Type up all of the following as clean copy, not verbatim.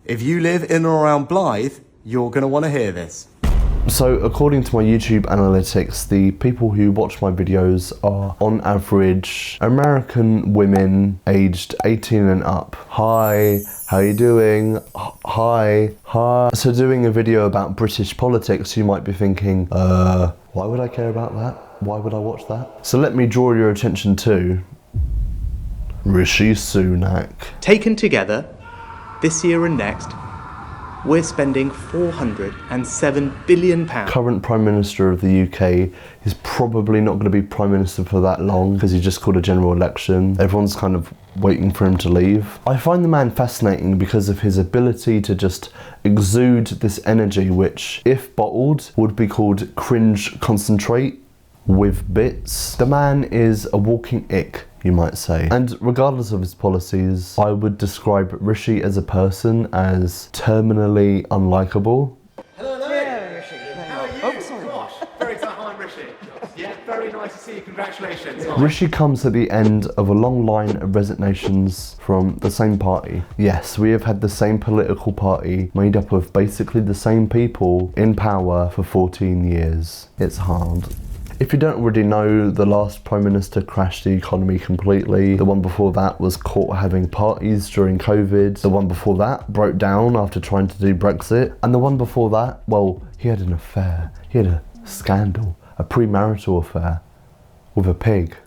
If you live in or around Blythe, you're going to want to hear this. So according to my YouTube analytics, the people who watch my videos are on average American women aged 18 and up. Hi, how you doing? Hi. So doing a video about British politics, you might be thinking, why would I care about that? Why would I watch that? So let me draw your attention to Rishi Sunak. Taken together, this year and next, we're spending £407 billion. Current Prime Minister of the UK is probably not going to be Prime Minister for that long because he just called a general election. Everyone's kind of waiting for him to leave. I find the man fascinating because of his ability to just exude this energy which, if bottled, would be called cringe concentrate with bits. The man is a walking ick, you might say. And regardless of his policies, I would describe Rishi as a person as terminally unlikable. Hello. Yeah, Rishi. How are you? Oh, sorry. Gosh, very excited. Hi, I'm Rishi. Yeah, very nice to see you. Congratulations. Rishi comes at the end of a long line of resignations from the same party. Yes, we have had the same political party made up of basically the same people in power for 14 years. It's hard. If you don't already know, the last Prime Minister crashed the economy completely. The one before that was caught having parties during COVID. The one before that broke down after trying to do Brexit. And the one before that, well, he had an affair. He had a scandal, a premarital affair with a pig.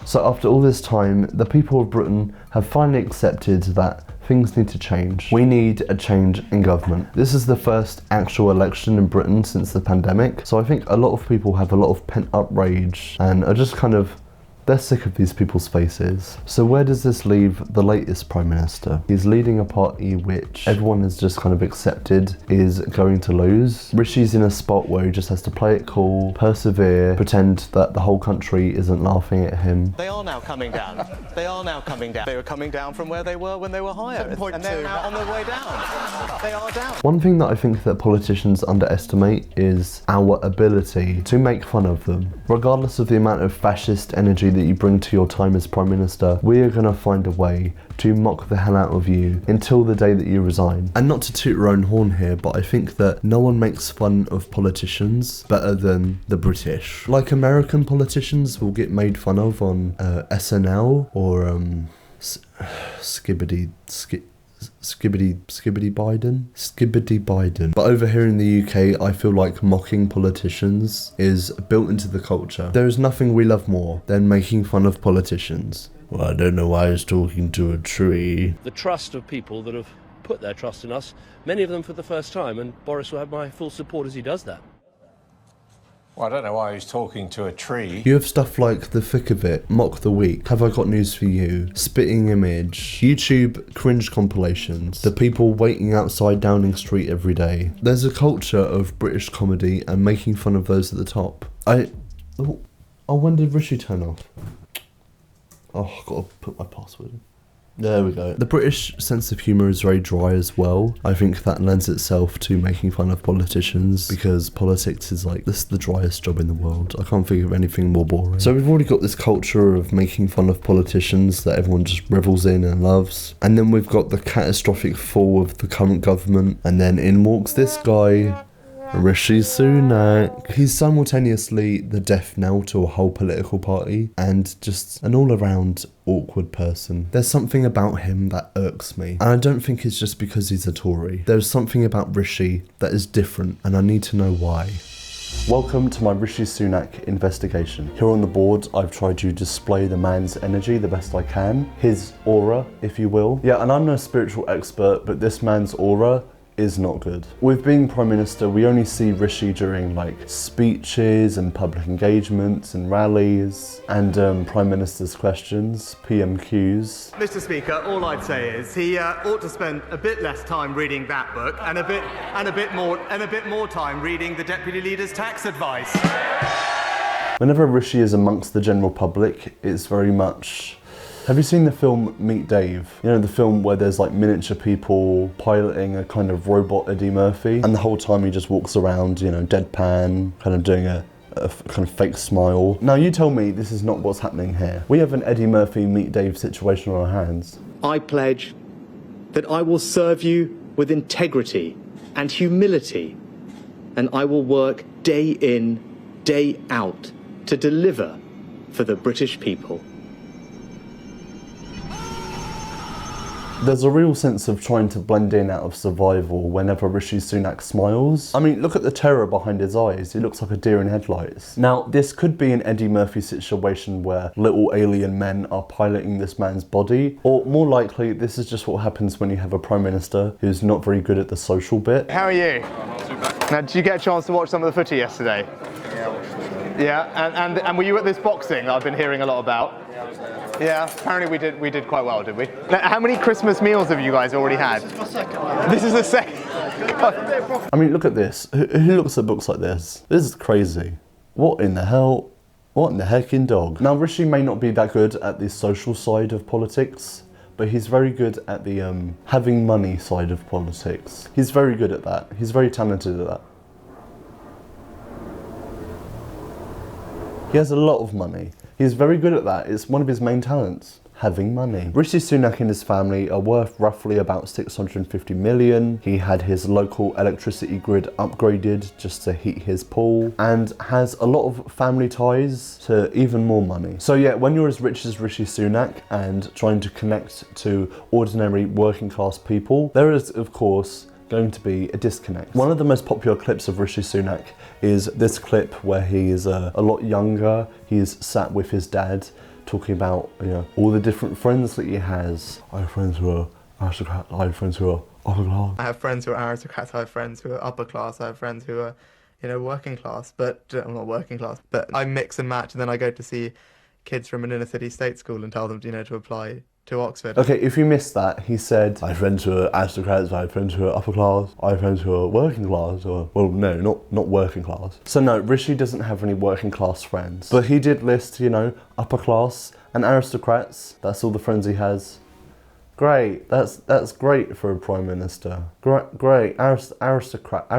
So after all this time, the people of Britain have finally accepted that things need to change. We need a change in government. This is the first actual election in Britain since the pandemic, so I think a lot of people have a lot of pent-up rage and are just kind of, they're sick of these people's faces. So where does this leave the latest Prime Minister? He's leading a party which everyone has just kind of accepted is going to lose. Rishi's in a spot where he just has to play it cool, persevere, pretend that the whole country isn't laughing at him. They are now coming down. They are now coming down. They were coming down from where they were when they were higher. And they're now on their way down. They are down. One thing that I think that politicians underestimate is our ability to make fun of them. Regardless of the amount of fascist energy that you bring to your time as Prime Minister, we are going to find a way to mock the hell out of you until the day that you resign. And not to toot our own horn here, but I think that no one makes fun of politicians better than the British. Like American politicians will get made fun of on SNL or Skibbity Biden. But over here in the UK, I feel like mocking politicians is built into the culture. There is nothing we love more than making fun of politicians. Well, I don't know why I was talking to a tree. The trust of people that have put their trust in us, many of them for the first time, and Boris will have my full support as he does that. Well, I don't know why he's talking to a tree. You have stuff like The Thick of It, Mock the Week, Have I Got News for You, Spitting Image, YouTube cringe compilations, the people waiting outside Downing Street every day. There's a culture of British comedy and making fun of those at the top. Oh, when did Rishi turn off? Oh, I've got to put my password in. There we go. The British sense of humour is very dry as well. I think that lends itself to making fun of politicians because politics is like, this is the driest job in the world. I can't think of anything more boring. So we've already got this culture of making fun of politicians that everyone just revels in and loves. And then we've got the catastrophic fall of the current government. And then in walks this guy, Rishi Sunak. He's simultaneously the death knell to a whole political party and just an all-around awkward person. There's something about him that irks me, and I don't think it's just because he's a Tory. There's something about Rishi that is different, and I need to know why. Welcome to my Rishi Sunak investigation. Here on the board, I've tried to display the man's energy the best I can, his aura, if you will. Yeah, and I'm no spiritual expert, but this man's aura is not good. With being Prime Minister, we only see Rishi during like speeches and public engagements and rallies and Prime Minister's questions, PMQs. Mr. Speaker, all I'd say is he ought to spend a bit less time reading that book and a bit more time reading the Deputy Leader's tax advice. Whenever Rishi is amongst the general public, it's very much... Have you seen the film Meet Dave? You know, the film where there's like miniature people piloting a kind of robot Eddie Murphy, and the whole time he just walks around, you know, deadpan, kind of doing a kind of fake smile. Now you tell me this is not what's happening here. We have an Eddie Murphy Meet Dave situation on our hands. I pledge that I will serve you with integrity and humility, and I will work day in, day out to deliver for the British people. There's a real sense of trying to blend in out of survival whenever Rishi Sunak smiles. I mean, look at the terror behind his eyes. He looks like a deer in headlights. Now, this could be an Eddie Murphy situation where little alien men are piloting this man's body, or more likely, this is just what happens when you have a Prime Minister who's not very good at the social bit. How are you? Now, did you get a chance to watch some of the footy yesterday? Yeah, and were you at this boxing I've been hearing a lot about? Yeah, apparently we did quite well, did we? Now, how many Christmas meals have you guys already had? This is my second. This is the second. I mean, look at this. Who looks at books like this? This is crazy. What in the hell? What in the heckin' dog? Now, Rishi may not be that good at the social side of politics, but he's very good at the having money side of politics. He's very good at that. He's very talented at that. He has a lot of money. He's very good at that. It's one of his main talents, having money. Rishi Sunak and his family are worth roughly about 650 million. He had his local electricity grid upgraded just to heat his pool, and has a lot of family ties to even more money. So yeah, when you're as rich as Rishi Sunak and trying to connect to ordinary working class people, there is, of course, going to be a disconnect. One of the most popular clips of Rishi Sunak is this clip where he is a lot younger. He's sat with his dad talking about, you know, all the different friends that he has. I have friends who are aristocrats, I have friends who are upper class. I have friends who are aristocrats, I have friends who are upper class, I have friends who are, you know, working class, but I'm not working class, but I mix and match, and then I go to see kids from an inner city state school and tell them, you know, to apply to Oxford. Okay, if you missed that, he said, I have friends who are aristocrats, I have friends who are upper class, I have friends who are working class, or, well, no, not working class. So no, Rishi doesn't have any working class friends. But he did list, you know, upper class and aristocrats. That's all the friends he has. Great, that's great for a Prime Minister. Great, aristocrats.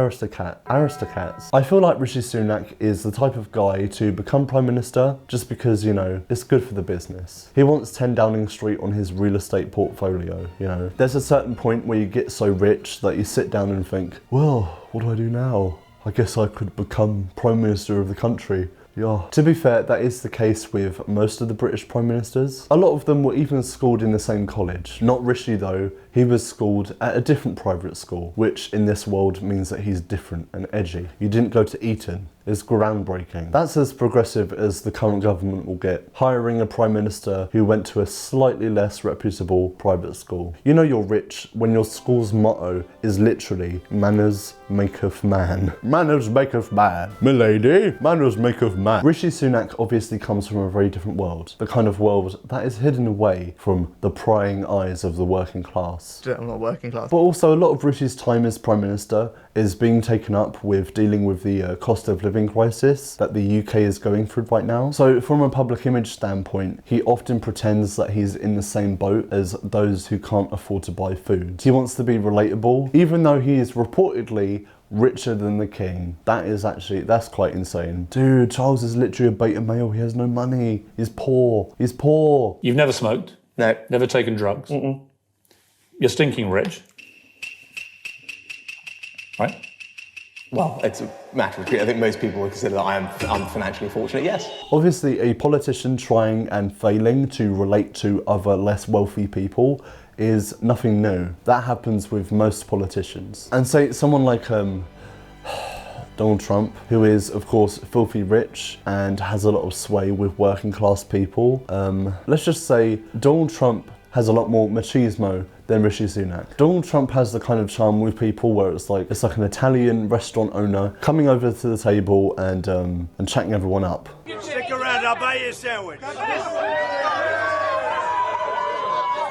I feel like Rishi Sunak is the type of guy to become Prime Minister just because, you know, it's good for the business. He wants 10 Downing Street on his real estate portfolio, you know. There's a certain point where you get so rich that you sit down and think, well, what do I do now? I guess I could become Prime Minister of the country. Yeah. To be fair, that is the case with most of the British Prime Ministers. A lot of them were even schooled in the same college. Not Rishi though, he was schooled at a different private school, which in this world means that he's different and edgy. You didn't go to Eton. It's groundbreaking. That's as progressive as the current government will get, hiring a Prime Minister who went to a slightly less reputable private school. You know you're rich when your school's motto is literally, manners maketh man. Manners maketh man. Milady, manners maketh man. Rishi Sunak obviously comes from a very different world. The kind of world that is hidden away from the prying eyes of the working class. I'm not working class. But also a lot of Rishi's time as Prime Minister is being taken up with dealing with the cost of living crisis that the UK is going through right now. So from a public image standpoint, he often pretends that he's in the same boat as those who can't afford to buy food. He wants to be relatable, even though he is reportedly richer than the king. That's quite insane. Dude, Charles is literally a beta male. He has no money. He's poor. He's poor. You've never smoked? No. Never taken drugs? Mm-mm. You're stinking rich? Right? Well, it's a matter of truth. I think most people would consider that I'm financially fortunate, yes. Obviously, a politician trying and failing to relate to other less wealthy people is nothing new. That happens with most politicians. And say someone like Donald Trump, who is of course filthy rich and has a lot of sway with working class people. Let's just say Donald Trump has a lot more machismo than Rishi Sunak. Donald Trump has the kind of charm with people where it's like an Italian restaurant owner coming over to the table and chatting everyone up. Stick around, I'll buy you a sandwich.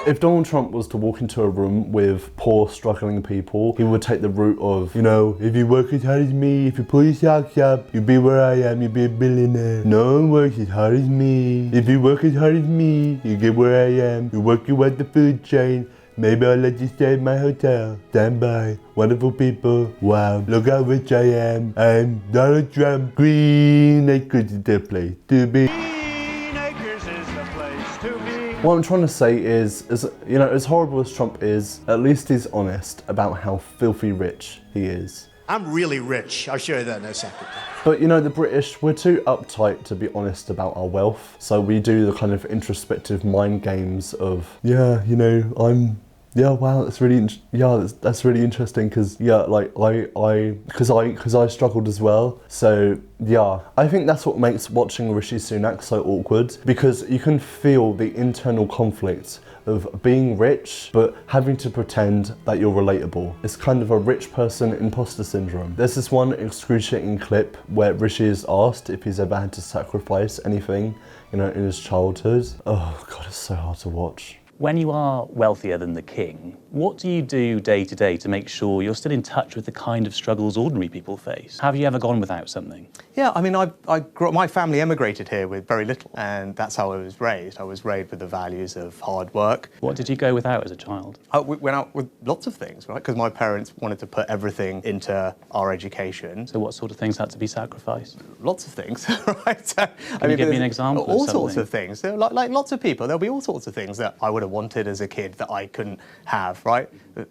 If Donald Trump was to walk into a room with poor, struggling people, he would take the route of, you know, if you work as hard as me, if you pull your socks up, you'll be where I am, you'll be a billionaire. No one works as hard as me. If you work as hard as me, you get where I am. You work your way up the food chain. Maybe I'll let you stay at my hotel. Stand by. Wonderful people. Wow. Look how rich I am. I'm Donald Trump. Green Acres is the place to be. Green Acres is the place to be. What I'm trying to say is, you know, as horrible as Trump is, at least he's honest about how filthy rich he is. I'm really rich. I'll show you that in a second. But you know, the British, we're too uptight to be honest about our wealth. So we do the kind of introspective mind games of, yeah, you know, yeah, wow, that's really, that's really interesting because, yeah, like, because I struggled as well. So, yeah, I think that's what makes watching Rishi Sunak so awkward, because you can feel the internal conflict of being rich, but having to pretend that you're relatable. It's kind of a rich person imposter syndrome. There's this one excruciating clip where Rishi is asked if he's ever had to sacrifice anything, you know, in his childhood. Oh God, it's so hard to watch. When you are wealthier than the king, what do you do day to day to make sure you're still in touch with the kind of struggles ordinary people face? Have you ever gone without something? Yeah, I mean, my family emigrated here with very little, and that's how I was raised. I was raised with the values of hard work. What did you go without as a child? We went out with lots of things, right? Because my parents wanted to put everything into our education. So what sort of things had to be sacrificed? Lots of things, right? So, Can you give me an example all of sorts something? of things. So, like lots of people, there'll be all sorts of things that I would have wanted as a kid that I couldn't have, right?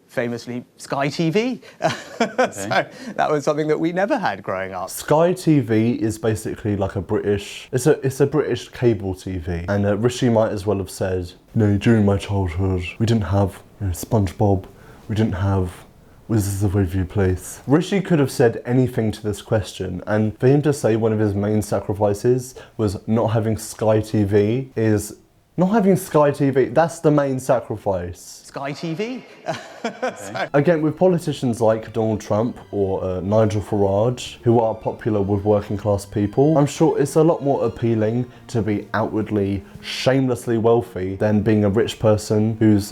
Famously, Sky TV. Okay. So that was something that we never had growing up. Sky TV is basically like a British, it's a British cable TV. And Rishi might as well have said, you know, during my childhood, we didn't have, you know, SpongeBob, we didn't have Wizards of Waverly Place. Rishi could have said anything to this question, and for him to say one of his main sacrifices was not having Sky TV is, not having Sky TV, that's the main sacrifice. Sky TV. Okay. Again, with politicians like Donald Trump or Nigel Farage, who are popular with working class people, I'm sure it's a lot more appealing to be outwardly, shamelessly wealthy than being a rich person who's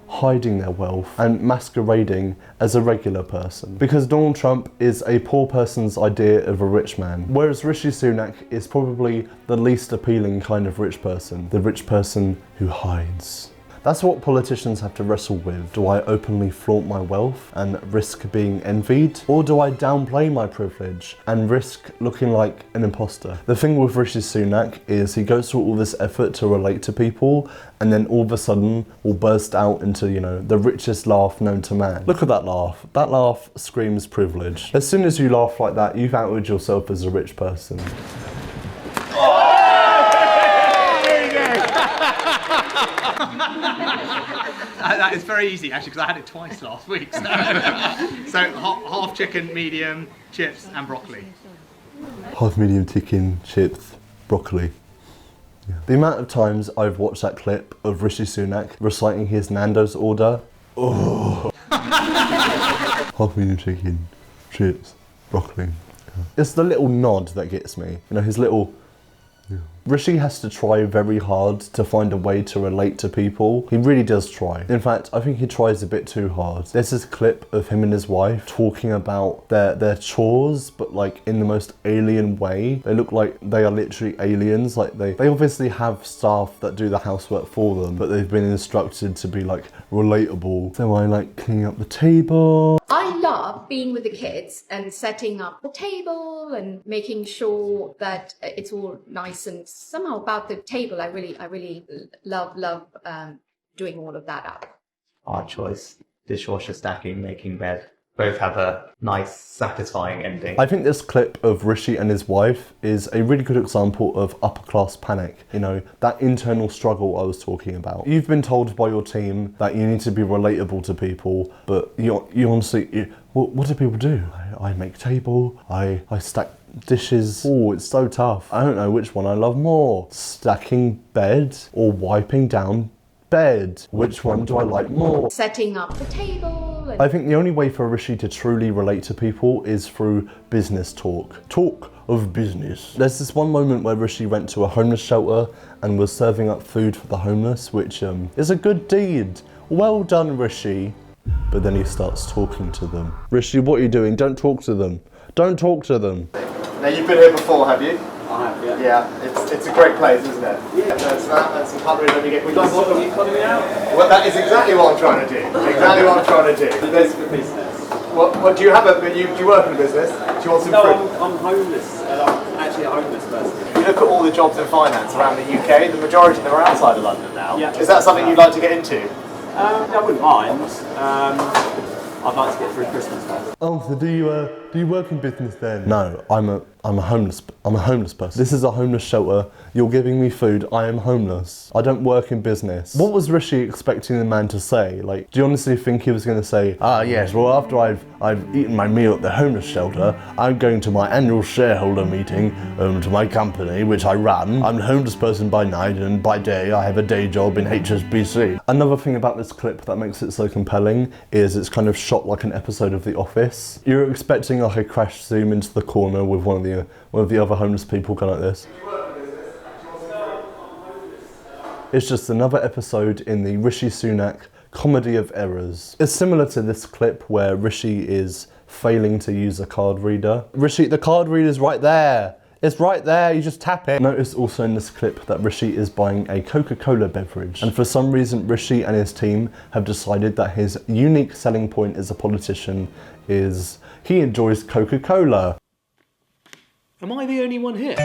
hiding their wealth and masquerading as a regular person. Because Donald Trump is a poor person's idea of a rich man, whereas Rishi Sunak is probably the least appealing kind of rich person, the rich person who hides. That's what politicians have to wrestle with. Do I openly flaunt my wealth and risk being envied? Or do I downplay my privilege and risk looking like an imposter? The thing with Rishi Sunak is he goes through all this effort to relate to people and then all of a sudden will burst out into, you know, the richest laugh known to man. Look at that laugh. That laugh screams privilege. As soon as you laugh like that, you've outed yourself as a rich person. That is very easy, actually, because I had it twice last week. So half chicken, medium, chips, and broccoli. Half medium chicken, chips, broccoli. Yeah. The amount of times I've watched that clip of Rishi Sunak reciting his Nando's order. Oh. Half medium chicken, chips, broccoli. Yeah. It's the little nod that gets me. You know, his little... Yeah. Rishi has to try very hard to find a way to relate to people. He really does try. In fact, I think he tries a bit too hard. There's this clip of him and his wife talking about their chores, but like in the most alien way. They look like they are literally aliens. Like they obviously have staff that do the housework for them, but they've been instructed to be like relatable. So I like cleaning up the table. I love being with the kids and setting up the table and making sure that it's all nice, and somehow about the table I really love doing all of that up. Art choice, dishwasher stacking, making bed, both have a nice, satisfying ending. I think this clip of Rishi and his wife is a really good example of upper class panic. You know, that internal struggle I was talking about. You've been told by your team that you need to be relatable to people, but you honestly, what do people do? I make table, I stack dishes. Oh, it's so tough. I don't know which one I love more. Stacking bed or wiping down bed. Which one do I like more? Setting up the table. I think the only way for Rishi to truly relate to people is through business talk. Talk of business. There's this one moment where Rishi went to a homeless shelter and was serving up food for the homeless, which is a good deed. Well done, Rishi. But then he starts talking to them. Rishi, what are you doing? Don't talk to them. Don't talk to them. Now, you've been here before, have you? I have, yeah. Yeah, it's a great place, isn't it? Yeah. There's that, and some cutlery, then you get... Are you cutting me out? Well, that is exactly what I'm trying to do. Exactly what I'm trying to do. There's the business. Well, What do you have? Do you work in a business? Do you want some fruit? I'm homeless. I'm actually a homeless person. If you look at all the jobs in finance around the UK, the majority of them are outside of London now. Yeah. Is that something you'd like to get into? I wouldn't mind. I'd like to get through Christmas first. Oh, so do you work in business then? No, I'm a homeless person. This is a homeless shelter. You're giving me food. I am homeless. I don't work in business. What was Rishi expecting the man to say? Like, do you honestly think he was going to say, yes, well, after I've eaten my meal at the homeless shelter, I'm going to my annual shareholder meeting to my company, which I run. I'm a homeless person by night, and by day I have a day job in HSBC. Another thing about this clip that makes it so compelling is it's kind of shot like an episode of The Office. You're expecting like a crash zoom into the corner with one of the other homeless people going like this. It's just another episode in the Rishi Sunak comedy of errors. It's similar to this clip where Rishi is failing to use a card reader. Rishi, the card reader's right there. It's right there, you just tap it. Notice also in this clip that Rishi is buying a Coca-Cola beverage. And for some reason, Rishi and his team have decided that his unique selling point as a politician is he enjoys Coca-Cola. Am I the only one here?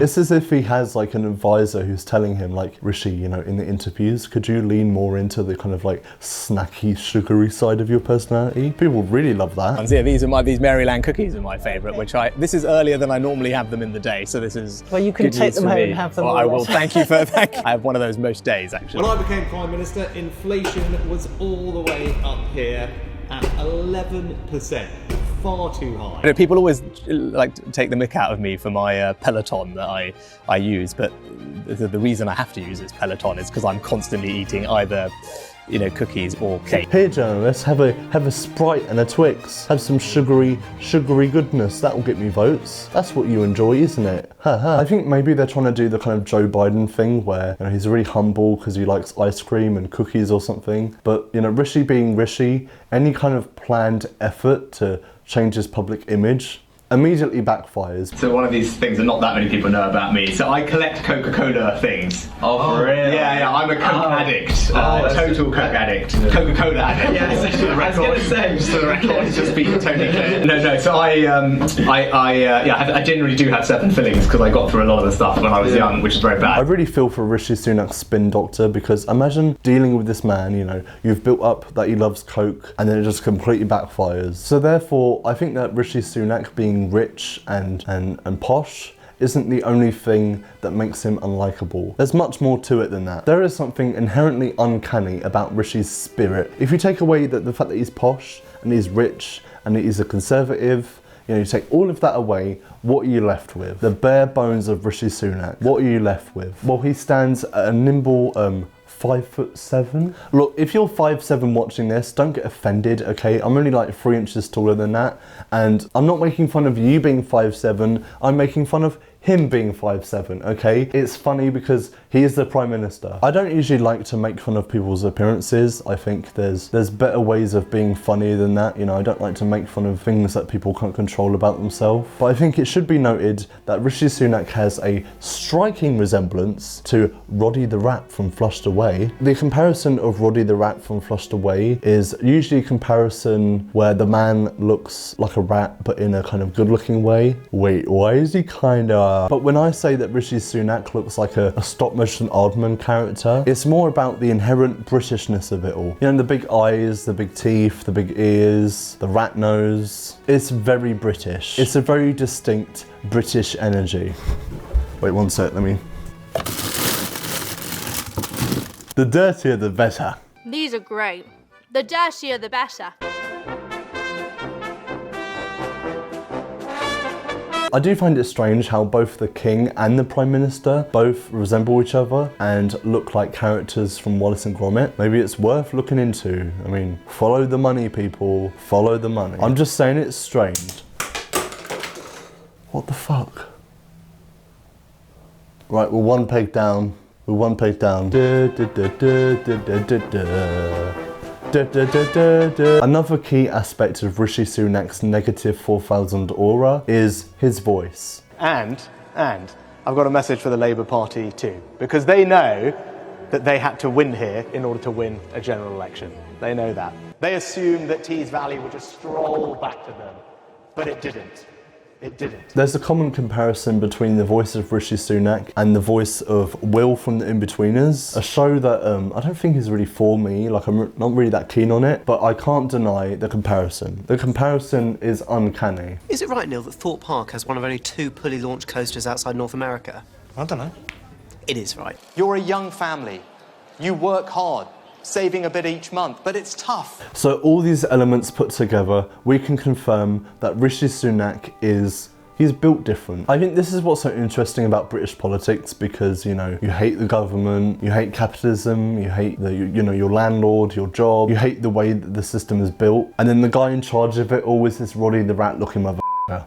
It's as if he has like an advisor who's telling him like, Rishi, you know, in the interviews, could you lean more into the kind of like snacky, sugary side of your personality? People really love that. Yeah, these Maryland cookies are my favourite, this is earlier than I normally have them in the day, so this is Well, you can take them home and have them. Well, I will, thank you for that. I have one of those most days, actually. When I became Prime Minister, inflation was all the way up here at 11%. Far too high. You know, people always like to take the mick out of me for my Peloton that I use, but the reason I have to use this Peloton is because I'm constantly eating either, you know, cookies or cake. Here, journalists, have a Sprite and a Twix. Have some sugary goodness. That will get me votes. That's what you enjoy, isn't it? I think maybe they're trying to do the kind of Joe Biden thing where, you know, he's really humble because he likes ice cream and cookies or something. But, you know, Rishi being Rishi, any kind of planned effort to change his public image immediately backfires. So one of these things that not that many people know about me. So I collect Coca-Cola things. Oh, for real? Yeah, I'm a Coke addict. Total Coke addict. Coca-Cola addict. Yes, just for the record. I was going to say. Just for the record, just be totally clear. No. So I generally do have 7 fillings because I got through a lot of the stuff when I was young, which is very bad. I really feel for Rishi Sunak's spin doctor because imagine dealing with this man, you know, you've built up that he loves Coke and then it just completely backfires. So therefore, I think that Rishi Sunak being rich and posh isn't the only thing that makes him unlikable. There's much more to it than that. There is something inherently uncanny about Rishi's spirit. If you take away the fact that he's posh and he's rich and he's a conservative, you know, you take all of that away, what are you left with? The bare bones of Rishi Sunak. What are you left with? Well, he stands at a nimble 5'7". Look, if you're 5'7" watching this, don't get offended, okay? I'm only like 3 inches taller than that, and I'm not making fun of you being 5'7", I'm making fun of him being 5'7", okay? It's funny because he is the Prime Minister. I don't usually like to make fun of people's appearances. I think there's better ways of being funny than that. You know, I don't like to make fun of things that people can't control about themselves. But I think it should be noted that Rishi Sunak has a striking resemblance to Roddy the Rat from Flushed Away. The comparison of Roddy the Rat from Flushed Away is usually a comparison where the man looks like a rat but in a kind of good-looking way. Wait, why is he kind of... But when I say that Rishi Sunak looks like a stop-motion Aardman character, it's more about the inherent Britishness of it all. You know, the big eyes, the big teeth, the big ears, the rat nose. It's very British. It's a very distinct British energy. Wait, one sec, let me... The dirtier the better. These are great. The dirtier the better. I do find it strange how both the King and the Prime Minister both resemble each other and look like characters from Wallace and Gromit. Maybe it's worth looking into. I mean, follow the money, people. Follow the money. I'm just saying it's strange. What the fuck? Right, we're one peg down. We're one peg down. Another key aspect of Rishi Sunak's negative 4,000 aura is his voice. And I've got a message for the Labour Party too, because they know that they had to win here in order to win a general election. They know that. They assumed that Tees Valley would just stroll back to them, but it didn't. It didn't. There's a common comparison between the voice of Rishi Sunak and the voice of Will from The Inbetweeners, a show that I don't think is really for me, like I'm not really that keen on it, but I can't deny the comparison. The comparison is uncanny. Is it right, Neil, that Thorpe Park has one of only 2 pulley launch coasters outside North America? I don't know. It is right. You're a young family. You work hard, saving a bit each month, but it's tough. So all these elements put together, we can confirm that Rishi Sunak he's built different. I think this is what's so interesting about British politics, because, you know, you hate the government, you hate capitalism, you hate your landlord, your job, you hate the way that the system is built, and then the guy in charge of it always this Roddy the Rat looking mother.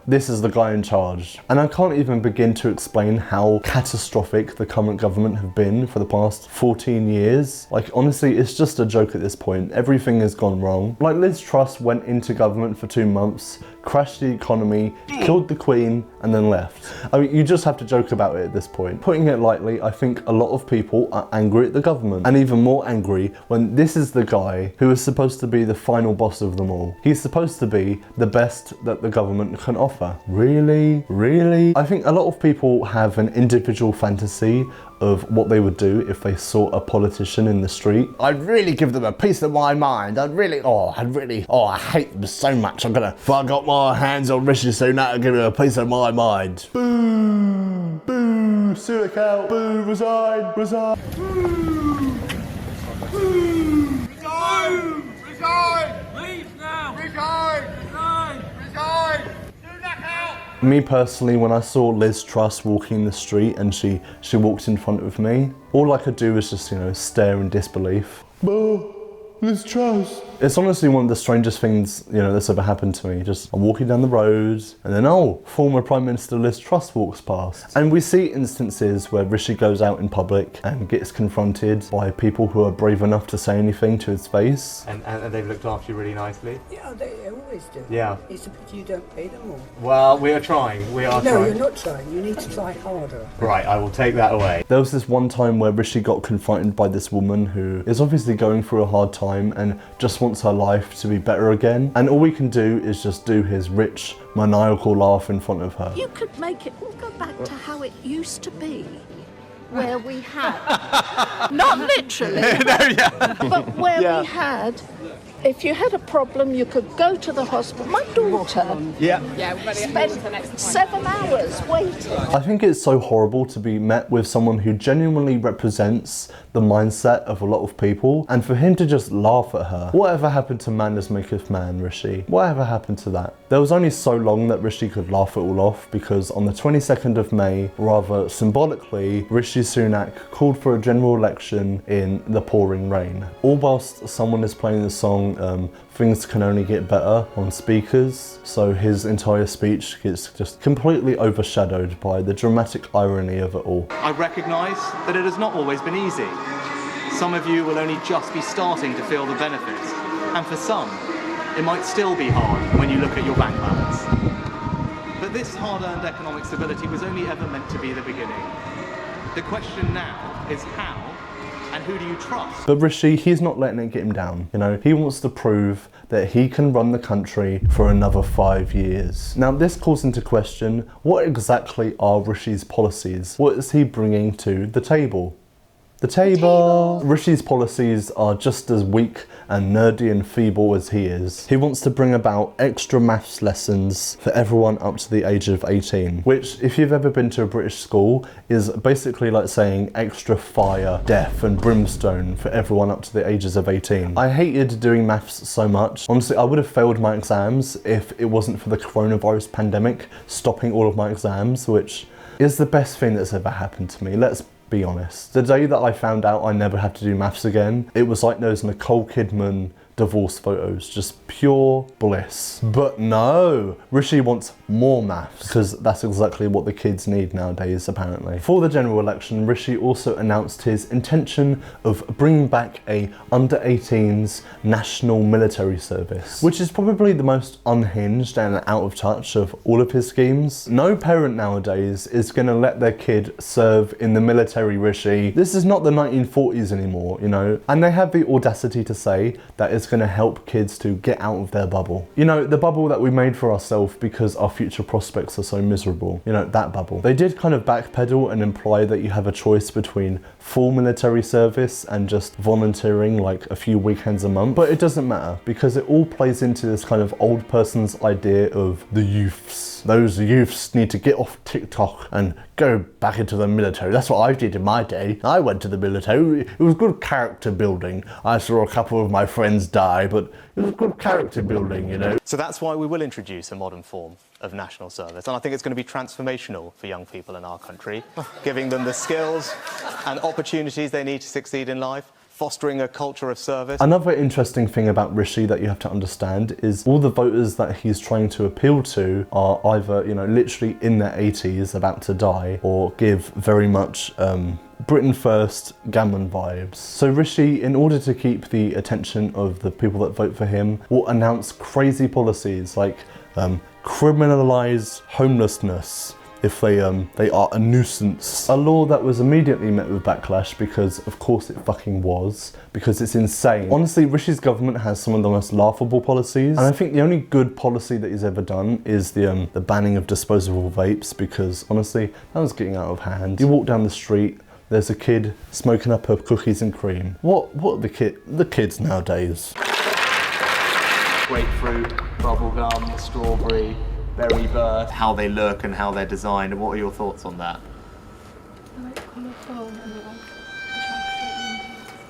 This is the guy in charge. And I can't even begin to explain how catastrophic the current government have been for the past 14 years. Like, honestly, it's just a joke at this point. Everything has gone wrong. Like, Liz Truss went into government for 2 months, crashed the economy, killed the Queen, and then left. I mean, you just have to joke about it at this point. Putting it lightly, I think a lot of people are angry at the government, and even more angry when this is the guy who is supposed to be the final boss of them all. He's supposed to be the best that the government can offer. Really? Really? I think a lot of people have an individual fantasy of what they would do if they saw a politician in the street. I'd really give them a piece of my mind. I hate them so much. If I got my hands on Rishi Sunak, I'd give him a piece of my mind. Boo! Boo! Sunak out! Boo! Resign! Resign! Boo! Boo! Resign! Resign! Leave now! Resign! Resign! Resign! Me personally, when I saw Liz Truss walking the street and she walked in front of me, all I could do was just, stare in disbelief. Boo! Liz Truss! It's honestly one of the strangest things, that's ever happened to me. Just, I'm walking down the road, and then, former Prime Minister Liz Truss walks past. And we see instances where Rishi goes out in public and gets confronted by people who are brave enough to say anything to his face. And they've looked after you really nicely? Yeah, they always do. Yeah. It's a pity you don't pay them more. Well, we are trying. No, you're not trying. You need to try harder. Right, I will take that away. There was this one time where Rishi got confronted by this woman who is obviously going through a hard time and just wants her life to be better again. And all we can do is just do his rich, maniacal laugh in front of her. You could make it all go back to how it used to be, where we had, not literally, but where we had, if you had a problem, you could go to the hospital. My daughter spent 7 hours waiting. I think it's so horrible to be met with someone who genuinely represents the mindset of a lot of people, and for him to just laugh at her. Whatever happened to manners maketh man, Rishi? Whatever happened to that? There was only so long that Rishi could laugh it all off, because on the 22nd of May, rather symbolically, Rishi Sunak called for a general election in the pouring rain. All whilst someone is playing the song Things Can Only Get Better on speakers, so his entire speech gets just completely overshadowed by the dramatic irony of it all. I recognise that it has not always been easy. Some of you will only just be starting to feel the benefits, and for some, it might still be hard when you look at your bank balance. But this hard-earned economic stability was only ever meant to be the beginning. The question now is how, and who do you trust? But Rishi, he's not letting it get him down. He wants to prove that he can run the country for another 5 years. Now, this calls into question, what exactly are Rishi's policies? What is he bringing to the table? The table! Rishi's policies are just as weak and nerdy and feeble as he is. He wants to bring about extra maths lessons for everyone up to the age of 18, which, if you've ever been to a British school, is basically like saying extra fire, death and brimstone for everyone up to the ages of 18. I hated doing maths so much. Honestly, I would have failed my exams if it wasn't for the coronavirus pandemic stopping all of my exams, which is the best thing that's ever happened to me. Let's be honest. The day that I found out I never had to do maths again, it was like those Nicole Kidman divorce photos, just pure bliss. But no, Rishi wants more maths, because that's exactly what the kids need nowadays, apparently. For the general election, Rishi also announced his intention of bringing back a under 18s national military service, which is probably the most unhinged and out of touch of all of his schemes. No parent nowadays is going to let their kid serve in the military, Rishi. This is not the 1940s anymore, you know, and they have the audacity to say that it's going to help kids to get out of their bubble. You know, the bubble that we made for ourselves because our future prospects are so miserable. You know, that bubble. They did kind of backpedal and imply that you have a choice between full military service and just volunteering like a few weekends a month, but it doesn't matter because it all plays into this kind of old person's idea of the youths. Those youths need to get off TikTok and go back into the military. That's what I did in my day. I went to the military. It was good character building. I saw a couple of my friends die, but it was good character building, you know. So that's why we will introduce a modern form of national service. And I think it's going to be transformational for young people in our country, giving them the skills and opportunities they need to succeed in life, fostering a culture of service. Another interesting thing about Rishi that you have to understand is all the voters that he's trying to appeal to are either, you know, literally in their 80s, about to die, or give very much Britain First gammon vibes. So Rishi, in order to keep the attention of the people that vote for him, will announce crazy policies like criminalise homelessness if they are a nuisance. A law that was immediately met with backlash because of course it fucking was, because it's insane. Honestly, Rishi's government has some of the most laughable policies, and I think the only good policy that he's ever done is the banning of disposable vapes, because honestly, that was getting out of hand. You walk down the street, there's a kid smoking up her cookies and cream. What are the kids nowadays? Grapefruit, bubblegum, strawberry, berry burst, how they look and how they're designed. What are your thoughts on that?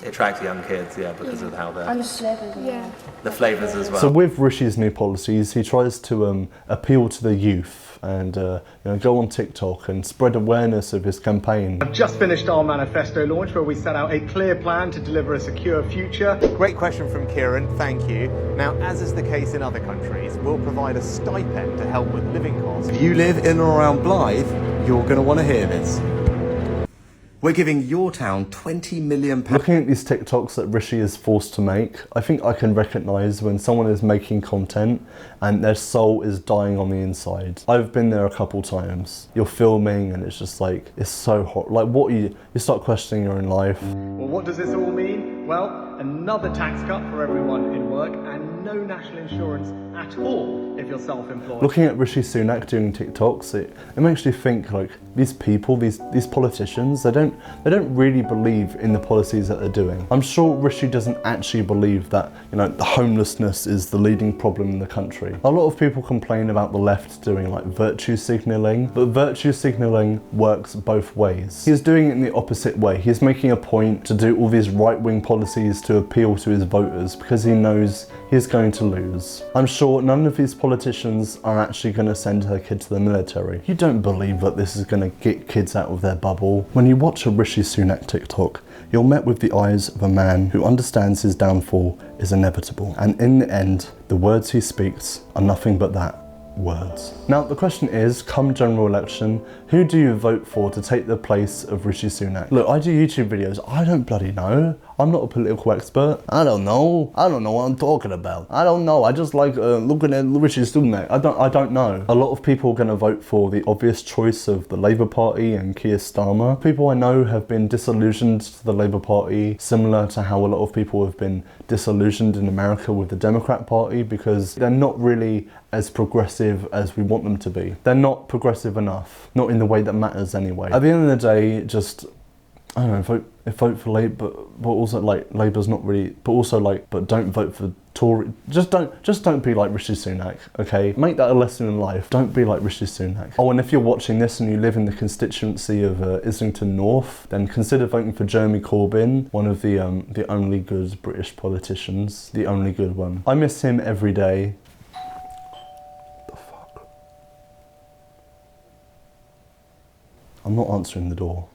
It attracts young kids, yeah, because of how they're... And the flavours. Yeah. The flavours as well. So with Rishi's new policies, he tries to appeal to the youth and you know, go on TikTok and spread awareness of his campaign. I've just finished our manifesto launch where we set out a clear plan to deliver a secure future. Great question from Kieran, thank you. Now, as is the case in other countries, we'll provide a stipend to help with living costs. If you live in or around Blythe, you're going to want to hear this. We're giving your town £20 million. Looking at these TikToks that Rishi is forced to make, I think I can recognise when someone is making content and their soul is dying on the inside. I've been there a couple times. You're filming and it's just like, it's so hot. Like you start questioning your own life. Well, what does this all mean? Well, another tax cut for everyone in work and no national insurance at all if you're self-employed. Looking at Rishi Sunak doing TikToks, it makes you think like these people, these politicians, they don't really believe in the policies that they're doing. I'm sure Rishi doesn't actually believe that, you know, the homelessness is the leading problem in the country. A lot of people complain about the left doing like virtue signalling, but virtue signalling works both ways. He's doing it in the opposite way. He's making a point to do all these right-wing policies to appeal to his voters because he knows he's going to lose. I'm sure none of these politicians are actually going to send their kid to the military. You don't believe that this is going to get kids out of their bubble. When you watch a Rishi Sunak TikTok, you're met with the eyes of a man who understands his downfall is inevitable. And in the end, the words he speaks are nothing but that. Words. Now the question is, come general election, who do you vote for to take the place of Rishi Sunak? Look, I do YouTube videos, I don't bloody know. I'm not a political expert. I don't know what I'm talking about. I don't know, I just like looking at Rishi Sunak. I don't know. A lot of people are going to vote for the obvious choice of the Labour Party and Keir Starmer. People I know have been disillusioned to the Labour Party, similar to how a lot of people have been disillusioned in America with the Democrat Party, because they're not really as progressive as we want them to be. They're not progressive enough, not in the way that matters anyway. At the end of the day, just, I don't know, vote for Labour, but also like Labour's not really, but also like, but don't vote for Tory. Just don't be like Rishi Sunak, okay? Make that a lesson in life. Don't be like Rishi Sunak. Oh, and if you're watching this and you live in the constituency of Islington North, then consider voting for Jeremy Corbyn, one of the only good British politicians, the only good one. I miss him every day. I'm not answering the door.